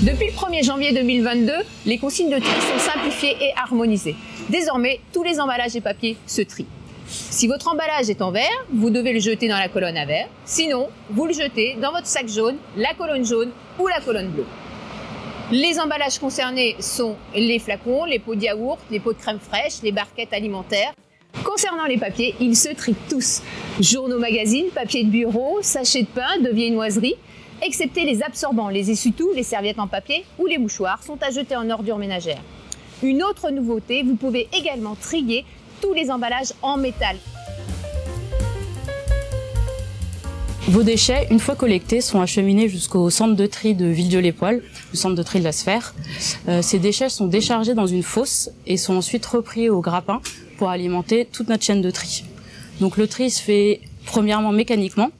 Depuis le 1er janvier 2022, les consignes de tri sont simplifiées et harmonisées. Désormais, tous les emballages et papiers se trient. Si votre emballage est en verre, vous devez le jeter dans la colonne à verre. Sinon, vous le jetez dans votre sac jaune, la colonne jaune ou la colonne bleue. Les emballages concernés sont les flacons, les pots de yaourt, les pots de crème fraîche, les barquettes alimentaires. Concernant les papiers, ils se trient tous. Journaux, magazines, papier de bureau, sachets de pain, de viennoiserie, excepté les absorbants, les essuie-tout, les serviettes en papier ou les mouchoirs sont à jeter en ordures ménagères. Une autre nouveauté, vous pouvez également trier tous les emballages en métal. Vos déchets, une fois collectés, sont acheminés jusqu'au centre de tri de Villedieu-les-Poêles, le centre de tri de la Sphère. Ces déchets sont déchargés dans une fosse et sont ensuite repris au grappin pour alimenter toute notre chaîne de tri. Donc le tri se fait premièrement mécaniquement,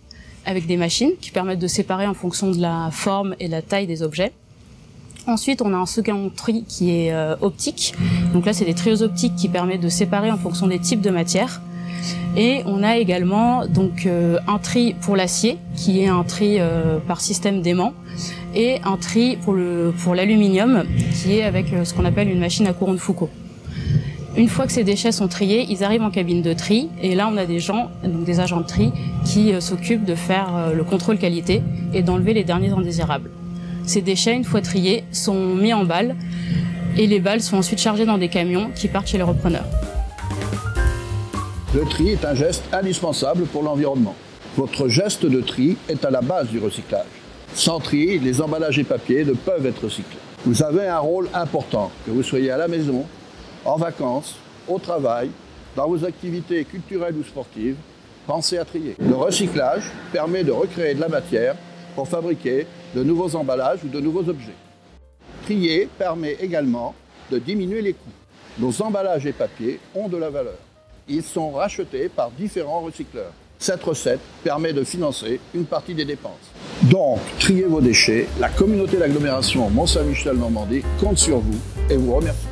avec des machines qui permettent de séparer en fonction de la forme et de la taille des objets. Ensuite, on a un second tri qui est optique. Donc là, c'est des trieuses optiques qui permettent de séparer en fonction des types de matières. Et on a également donc un tri pour l'acier, qui est un tri par système d'aimant, et un tri pour l'aluminium, qui est avec ce qu'on appelle une machine à courant de Foucault. Une fois que ces déchets sont triés, ils arrivent en cabine de tri, et là on a des gens, donc des agents de tri, qui s'occupent de faire le contrôle qualité et d'enlever les derniers indésirables. Ces déchets, une fois triés, sont mis en balles, et les balles sont ensuite chargées dans des camions qui partent chez les repreneurs. Le tri est un geste indispensable pour l'environnement. Votre geste de tri est à la base du recyclage. Sans tri, les emballages et papiers ne peuvent être recyclés. Vous avez un rôle important, que vous soyez à la maison, en vacances, au travail, dans vos activités culturelles ou sportives, pensez à trier. Le recyclage permet de recréer de la matière pour fabriquer de nouveaux emballages ou de nouveaux objets. Trier permet également de diminuer les coûts. Nos emballages et papiers ont de la valeur. Ils sont rachetés par différents recycleurs. Cette recette permet de financer une partie des dépenses. Donc, triez vos déchets. La communauté d'agglomération Mont-Saint-Michel-Normandie compte sur vous et vous remercie.